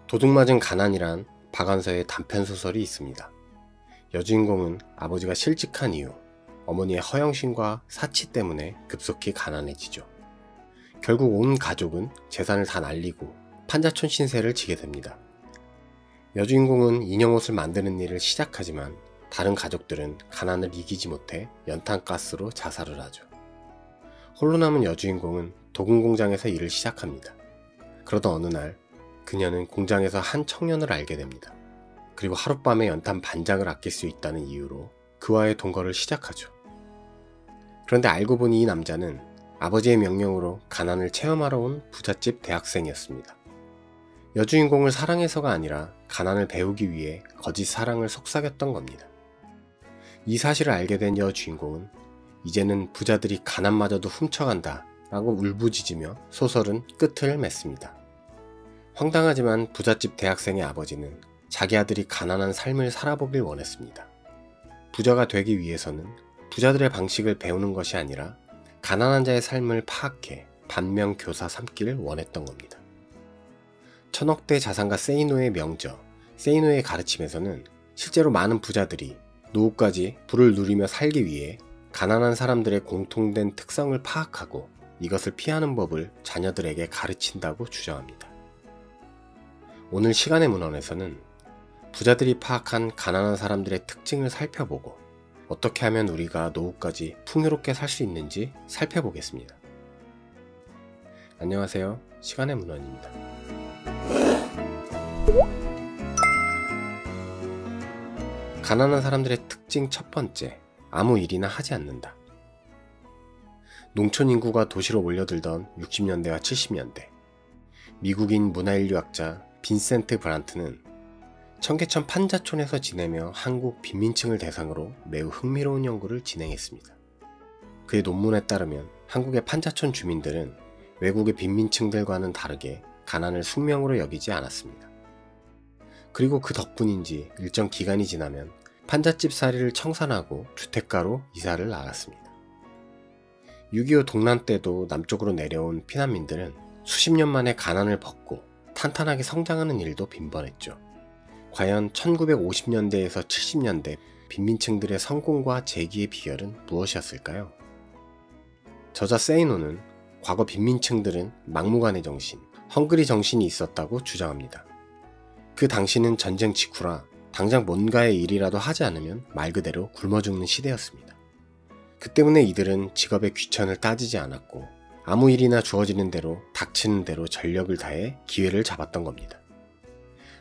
도둑맞은 가난이란 박완서의 단편소설이 있습니다. 여주인공은 아버지가 실직한 이후 어머니의 허영심과 사치 때문에 급속히 가난해지죠. 결국 온 가족은 재산을 다 날리고 판자촌 신세를 지게 됩니다. 여주인공은 인형옷을 만드는 일을 시작하지만 다른 가족들은 가난을 이기지 못해 연탄가스로 자살을 하죠. 홀로 남은 여주인공은 도금 공장에서 일을 시작합니다. 그러던 어느 날 그녀는 공장에서 한 청년을 알게 됩니다. 그리고 하룻밤에 연탄 반장을 아낄 수 있다는 이유로 그와의 동거를 시작하죠. 그런데 알고 보니 이 남자는 아버지의 명령으로 가난을 체험하러 온 부잣집 대학생이었습니다. 여주인공을 사랑해서가 아니라 가난을 배우기 위해 거짓 사랑을 속삭였던 겁니다. 이 사실을 알게 된 여주인공은 이제는 부자들이 가난마저도 훔쳐간다 라고 울부짖으며 소설은 끝을 맺습니다. 황당하지만 부잣집 대학생의 아버지는 자기 아들이 가난한 삶을 살아보길 원했습니다. 부자가 되기 위해서는 부자들의 방식을 배우는 것이 아니라 가난한 자의 삶을 파악해 반면교사 삼기를 원했던 겁니다. 천억대 자산가 세이노의 명저, 세이노의 가르침에서는 실제로 많은 부자들이 노후까지 부를 누리며 살기 위해 가난한 사람들의 공통된 특성을 파악하고 이것을 피하는 법을 자녀들에게 가르친다고 주장합니다. 오늘 시간의 문헌에서는 부자들이 파악한 가난한 사람들의 특징을 살펴보고 어떻게 하면 우리가 노후까지 풍요롭게 살 수 있는지 살펴보겠습니다. 안녕하세요. 시간의 문헌입니다. 가난한 사람들의 특징 첫 번째, 아무 일이나 하지 않는다. 농촌 인구가 도시로 몰려들던 60년대와 70년대, 미국인 문화인류학자 빈센트 브란트는 청계천 판자촌에서 지내며 한국 빈민층을 대상으로 매우 흥미로운 연구를 진행했습니다. 그의 논문에 따르면 한국의 판자촌 주민들은 외국의 빈민층들과는 다르게 가난을 숙명으로 여기지 않았습니다. 그리고 그 덕분인지 일정 기간이 지나면 판잣집 살이를 청산하고 주택가로 이사를 나갔습니다. 6.25 동란 때도 남쪽으로 내려온 피난민들은 수십 년 만에 가난을 벗고 탄탄하게 성장하는 일도 빈번했죠. 과연 1950년대에서 70년대 빈민층들의 성공과 재기의 비결은 무엇이었을까요? 저자 세이노는 과거 빈민층들은 막무가내 정신, 헝그리 정신이 있었다고 주장합니다. 그 당시는 전쟁 직후라 당장 뭔가의 일이라도 하지 않으면 말 그대로 굶어 죽는 시대였습니다. 그 때문에 이들은 직업의 귀천을 따지지 않았고 아무 일이나 주어지는 대로 닥치는 대로 전력을 다해 기회를 잡았던 겁니다.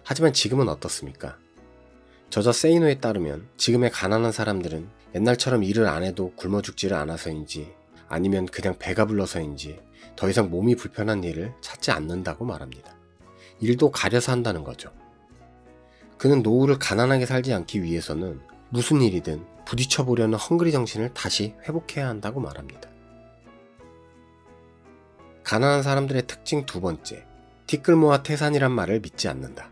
하지만 지금은 어떻습니까? 저자 세이노에 따르면 지금의 가난한 사람들은 옛날처럼 일을 안 해도 굶어 죽지를 않아서인지 아니면 그냥 배가 불러서인지 더 이상 몸이 불편한 일을 찾지 않는다고 말합니다. 일도 가려서 한다는 거죠. 그는 노후를 가난하게 살지 않기 위해서는 무슨 일이든 부딪혀보려는 헝그리 정신을 다시 회복해야 한다고 말합니다. 가난한 사람들의 특징 두 번째, 티끌모아 태산이란 말을 믿지 않는다.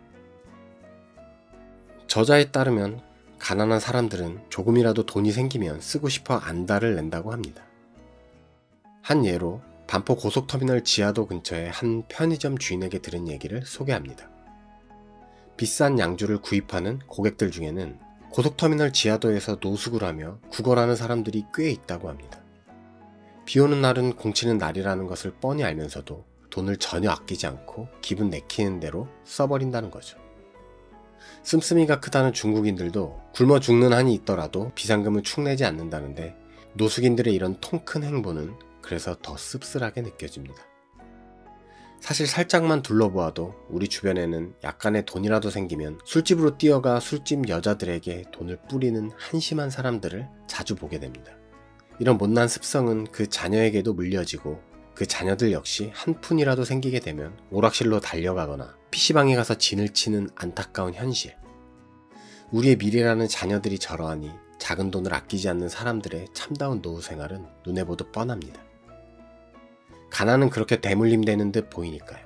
저자에 따르면 가난한 사람들은 조금이라도 돈이 생기면 쓰고 싶어 안달을 낸다고 합니다. 한 예로 반포 고속터미널 지하도 근처의 한 편의점 주인에게 들은 얘기를 소개합니다. 비싼 양주를 구입하는 고객들 중에는 고속터미널 지하도에서 노숙을 하며 구걸하는 사람들이 꽤 있다고 합니다. 비 오는 날은 공치는 날이라는 것을 뻔히 알면서도 돈을 전혀 아끼지 않고 기분 내키는 대로 써버린다는 거죠. 씀씀이가 크다는 중국인들도 굶어 죽는 한이 있더라도 비상금을 축내지 않는다는데 노숙인들의 이런 통 큰 행보는 그래서 더 씁쓸하게 느껴집니다. 사실 살짝만 둘러보아도 우리 주변에는 약간의 돈이라도 생기면 술집으로 뛰어가 술집 여자들에게 돈을 뿌리는 한심한 사람들을 자주 보게 됩니다. 이런 못난 습성은 그 자녀에게도 물려지고 그 자녀들 역시 한 푼이라도 생기게 되면 오락실로 달려가거나 PC방에 가서 진을 치는 안타까운 현실. 우리의 미래라는 자녀들이 저러하니 작은 돈을 아끼지 않는 사람들의 참다운 노후 생활은 눈에 보듯 뻔합니다. 가난은 그렇게 대물림되는 듯 보이니까요.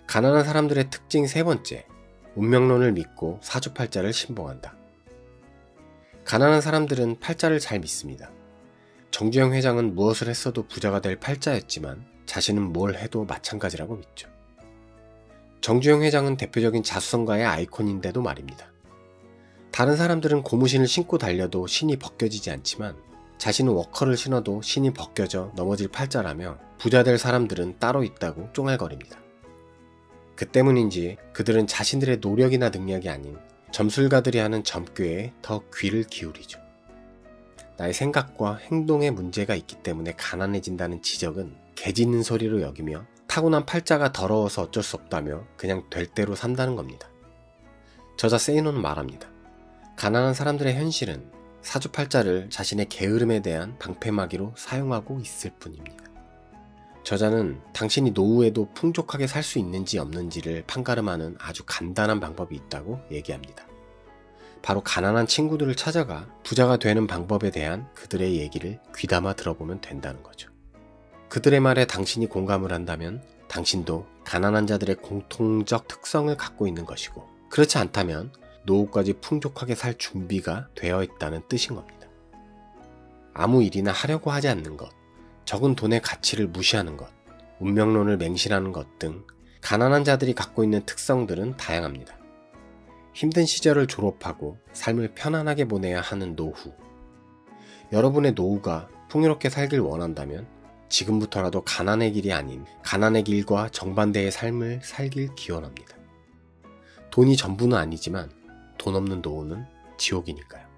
가난한 사람들의 특징 세 번째, 운명론을 믿고 사주팔자를 신봉한다. 가난한 사람들은 팔자를 잘 믿습니다. 정주영 회장은 무엇을 했어도 부자가 될 팔자였지만 자신은 뭘 해도 마찬가지라고 믿죠. 정주영 회장은 대표적인 자수성가의 아이콘인데도 말입니다. 다른 사람들은 고무신을 신고 달려도 신이 벗겨지지 않지만 자신은 워커를 신어도 신이 벗겨져 넘어질 팔자라며 부자 될 사람들은 따로 있다고 쫑알거립니다. 그 때문인지 그들은 자신들의 노력이나 능력이 아닌 점술가들이 하는 점괘에 더 귀를 기울이죠. 나의 생각과 행동에 문제가 있기 때문에 가난해진다는 지적은 개짖는 소리로 여기며 타고난 팔자가 더러워서 어쩔 수 없다며 그냥 될 대로 산다는 겁니다. 저자 세이노는 말합니다. 가난한 사람들의 현실은 사주팔자를 자신의 게으름에 대한 방패막이로 사용하고 있을 뿐입니다. 저자는 당신이 노후에도 풍족하게 살 수 있는지 없는지를 판가름하는 아주 간단한 방법이 있다고 얘기합니다. 바로 가난한 친구들을 찾아가 부자가 되는 방법에 대한 그들의 얘기를 귀담아 들어보면 된다는 거죠. 그들의 말에 당신이 공감을 한다면 당신도 가난한 자들의 공통적 특성을 갖고 있는 것이고, 그렇지 않다면 노후까지 풍족하게 살 준비가 되어 있다는 뜻인 겁니다. 아무 일이나 하려고 하지 않는 것, 적은 돈의 가치를 무시하는 것, 운명론을 맹신하는 것 등 가난한 자들이 갖고 있는 특성들은 다양합니다. 힘든 시절을 졸업하고 삶을 편안하게 보내야 하는 노후. 여러분의 노후가 풍요롭게 살길 원한다면 지금부터라도 가난의 길이 아닌 가난의 길과 정반대의 삶을 살길 기원합니다. 돈이 전부는 아니지만 돈 없는 노후는 지옥이니까요.